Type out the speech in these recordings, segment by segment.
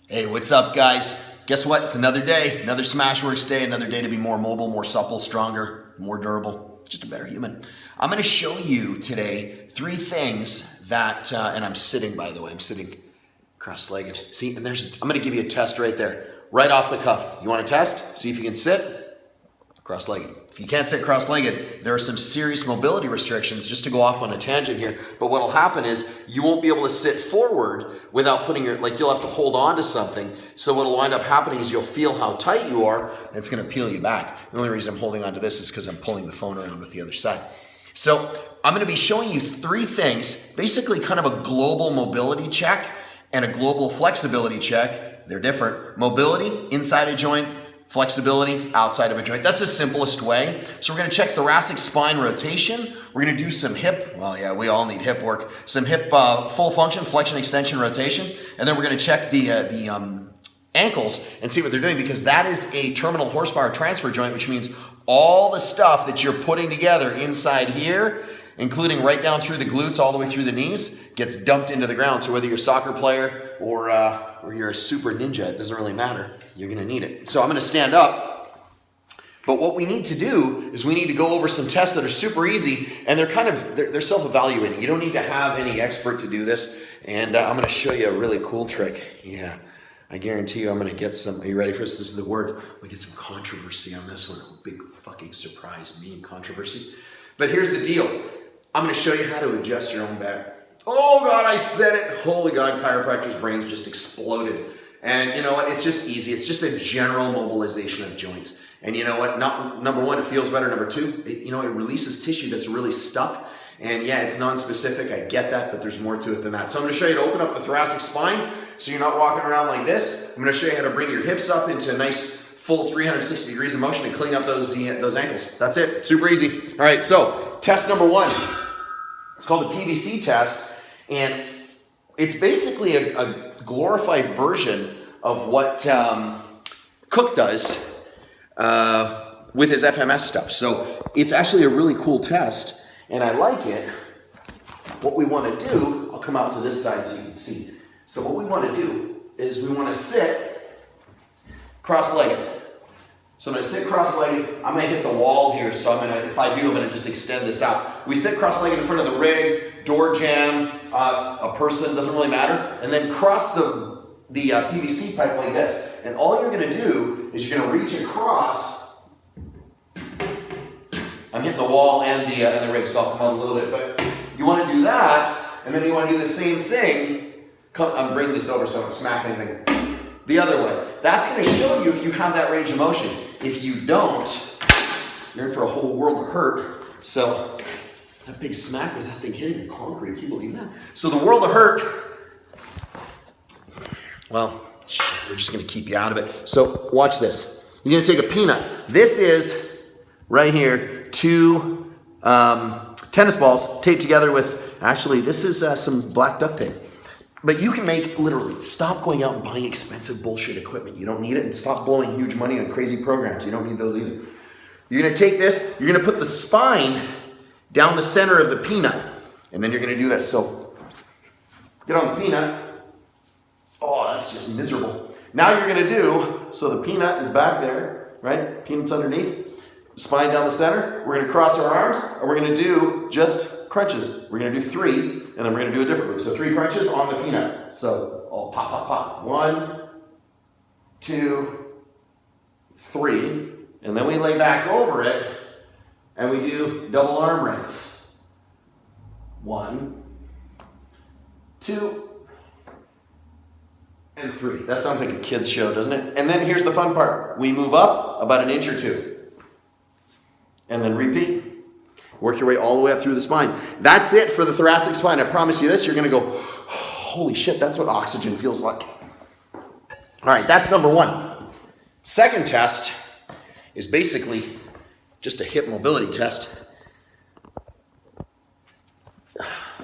Hey, what's up, guys? Guess what? It's another day, another SmashweRx day, another day to be more mobile, more supple, stronger, more durable, just a better human. I'm going to show you today 3 things that, and I'm sitting, by the way, I'm sitting cross-legged. See, and I'm going to give you a test right there, right off the cuff. You want to test? See if you can sit cross-legged. If you can't sit cross-legged, there are some serious mobility restrictions, just to go off on a tangent here. But what'll happen is you won't be able to sit forward without putting you'll have to hold on to something. So what'll wind up happening is you'll feel how tight you are, and it's gonna peel you back. The only reason I'm holding on to this is because I'm pulling the phone around with the other side. So I'm gonna be showing you 3 things, basically kind of a global mobility check and a global flexibility check. They're different. Mobility, inside a joint, flexibility outside of a joint. That's the simplest way. So we're going to check thoracic spine rotation. We're going to do some hip, well, yeah, we all need hip work. Some hip full function, flexion, extension, rotation. And then we're going to check the ankles and see what they're doing, because that is a terminal horsepower transfer joint, which means all the stuff that you're putting together inside here, including right down through the glutes all the way through the knees, gets dumped into the ground. So whether you're a soccer player or you're a super ninja, it doesn't really matter. You're gonna need it. So I'm gonna stand up, but what we need to do is we need to go over some tests that are super easy, and they're self-evaluating. You don't need to have any expert to do this, and I'm gonna show you a really cool trick. Yeah, I guarantee you I'm gonna get some, are you ready for this? This is the word. We get some controversy on this one. Big fucking surprise, me and controversy. But here's the deal. I'm gonna show you how to adjust your own back. Oh God, I said it. Holy God, chiropractors' brains just exploded. And you know what, it's just easy. It's just a general mobilization of joints. And you know what, number 1, it feels better. Number 2, it releases tissue that's really stuck. And yeah, it's non-specific, I get that, but there's more to it than that. So I'm gonna show you to open up the thoracic spine so you're not walking around like this. I'm gonna show you how to bring your hips up into a nice full 360 degrees of motion and clean up those ankles. That's it, super easy. All right, so test number 1. It's called the PVC test, and it's basically a glorified version of what Cook does with his FMS stuff. So it's actually a really cool test, and I like it. What we want to do, I'll come out to this side so you can see. So what we want to do is we want to sit cross-legged. So I'm going to sit cross-legged. I'm going to hit the wall here. So if I do, I'm going to just extend this out. We sit cross-legged in front of the rig, door jamb, a person, doesn't really matter. And then cross the PVC pipe like this. And all you're going to do is you're going to reach across. I'm hitting the wall and the rig, so I'll come out a little bit. But you want to do that, and then you want to do the same thing. I'm bringing this over so I don't smack anything. The other way. That's going to show you if you have that range of motion. If you don't, you're in for a whole world of hurt. So that big smack was that thing hitting the concrete. Can you believe that? So the world of hurt, well, we're just going to keep you out of it. So watch this. You're going to take a peanut. This is, right here, 2 tennis balls taped together with, actually, this is some black duct tape. But you can make, literally, stop going out and buying expensive bullshit equipment. You don't need it, and stop blowing huge money on crazy programs. You don't need those either. You're gonna take this, you're gonna put the spine down the center of the peanut, and then you're gonna do this. So, get on the peanut. Oh, that's just miserable. Now you're gonna do, so the peanut is back there, right? Peanut's underneath. Spine down the center. We're gonna cross our arms, and we're gonna do just crunches. We're gonna do 3. And then we're going to do a different move. So 3 crunches on the peanut. So, oh, pop, pop, pop. 1, 2, 3. And then we lay back over it, and we do double arm raises. 1, 2, and 3. That sounds like a kid's show, doesn't it? And then here's the fun part. We move up about 1 inch or 2. And then repeat. Work your way all the way up through the spine. That's it for the thoracic spine. I promise you this, you're going to go, holy shit, that's what oxygen feels like. All right, that's number 1. Second test is basically just a hip mobility test.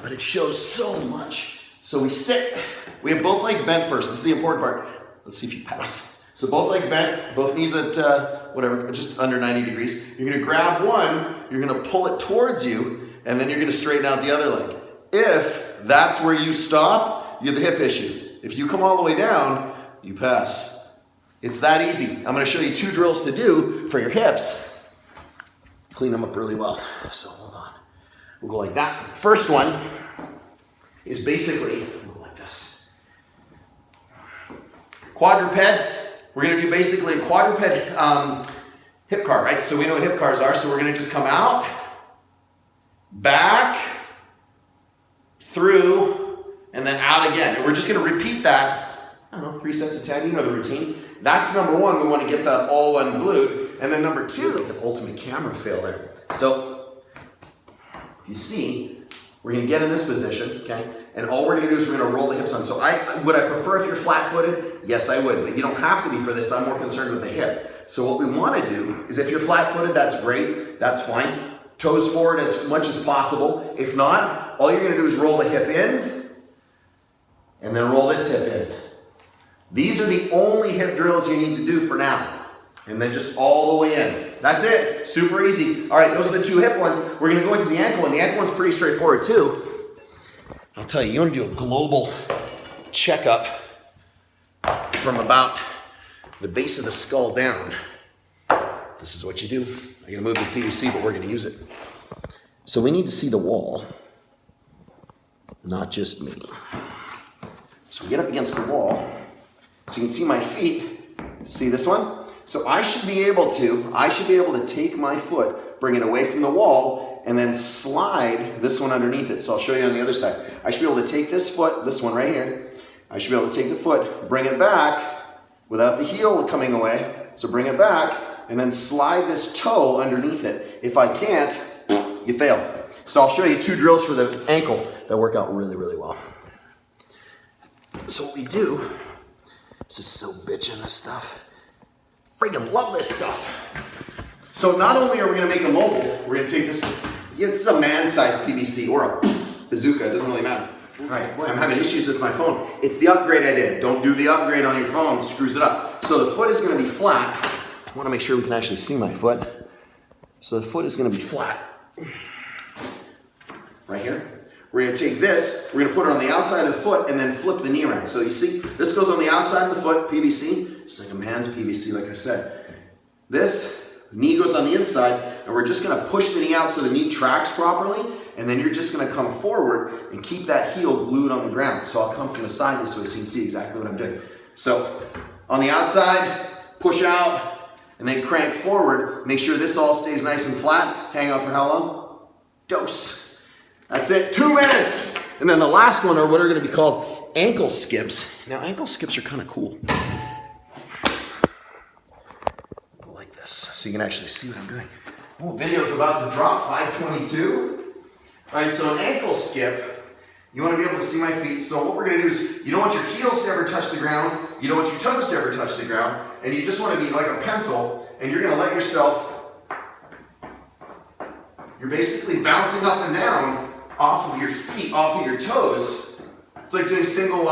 But it shows so much. So we sit, we have both legs bent first. This is the important part. Let's see if you pass. So both legs bent, both knees at whatever, just under 90 degrees. You're gonna grab one, you're gonna pull it towards you, and then you're gonna straighten out the other leg. If that's where you stop, you have a hip issue. If you come all the way down, you pass. It's that easy. I'm gonna show you 2 drills to do for your hips. Clean them up really well. So hold on. We'll go like that. First one is basically, we'll go like this. Quadruped. We're gonna do basically a quadruped hip car, right? So we know what hip cars are, so we're gonna just come out, back, through, and then out again. And we're just gonna repeat that, I don't know, 3 sets of 10, you know the routine. That's number 1, we wanna get that all unglued. And then number 2, the ultimate camera fail there. So, if you see, we're gonna get in this position, okay? And all we're gonna do is we're gonna roll the hips on. So would I prefer if you're flat-footed? Yes, I would, but you don't have to be for this. I'm more concerned with the hip. So what we wanna do is if you're flat-footed, that's great, that's fine. Toes forward as much as possible. If not, all you're gonna do is roll the hip in, and then roll this hip in. These are the only hip drills you need to do for now. And then just all the way in. That's it, super easy. All right, those are the 2 hip ones. We're gonna go into the ankle, and the ankle one's pretty straightforward too. I'll tell you, you wanna do a global checkup from about the base of the skull down. This is what you do. I'm gonna move the PVC, but we're gonna use it. So we need to see the wall, not just me. So we get up against the wall, so you can see my feet. See this one? So I should be able to take my foot, bring it away from the wall, and then slide this one underneath it. So I'll show you on the other side. I should be able to take this foot, this one right here. I should be able to take the foot, bring it back without the heel coming away. So bring it back and then slide this toe underneath it. If I can't, you fail. So I'll show you 2 drills for the ankle that work out really, really well. So what we do, this is so bitchin', this stuff. Freaking love this stuff. So not only are we gonna make a mobile, we're gonna take this, it's a man-sized PVC or a bazooka, it doesn't really matter. All right, boy, I'm having issues with my phone. It's the upgrade I did. Don't do the upgrade on your phone, it screws it up. So the foot is gonna be flat. I wanna make sure we can actually see my foot. So the foot is gonna be flat. Right here. We're gonna take this, we're gonna put it on the outside of the foot and then flip the knee around. So you see, this goes on the outside of the foot, PVC. It's like a man's PVC, like I said. This knee goes on the inside, and we're just gonna push the knee out so the knee tracks properly, and then you're just gonna come forward and keep that heel glued on the ground. So I'll come from the side this way so you can see exactly what I'm doing. So on the outside, push out, and then crank forward. Make sure this all stays nice and flat. Hang out for how long? Dose. That's it, 2 minutes. And then the last one are what are gonna be called ankle skips. Now ankle skips are kind of cool. Like this, so you can actually see what I'm doing. Oh, video's about to drop, 5:22. All right, so an ankle skip, you wanna be able to see my feet. So what we're gonna do is, you don't want your heels to ever touch the ground, you don't want your toes to ever touch the ground, and you just wanna be like a pencil, and you're gonna let yourself, you're basically bouncing up and down off of your feet, off of your toes. It's like doing single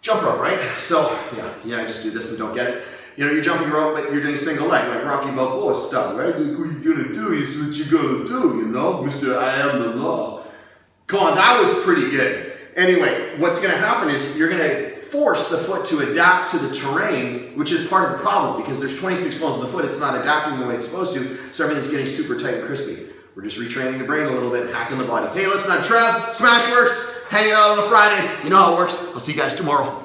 jump rope, right? So, yeah, I just do this and don't get it. You know, you're jumping rope, but you're doing single leg, like Rocky Balboa style, right? Like, what you gonna do is what you gonna do, you know? Mr. I am the law. Come on, that was pretty good. Anyway, what's gonna happen is you're gonna force the foot to adapt to the terrain, which is part of the problem because there's 26 bones in the foot, it's not adapting the way it's supposed to, so everything's getting super tight and crispy. We're just retraining the brain a little bit, hacking the body. Hey, listen, I'm Trev, SmashweRx, hanging out on a Friday. You know how it works. I'll see you guys tomorrow.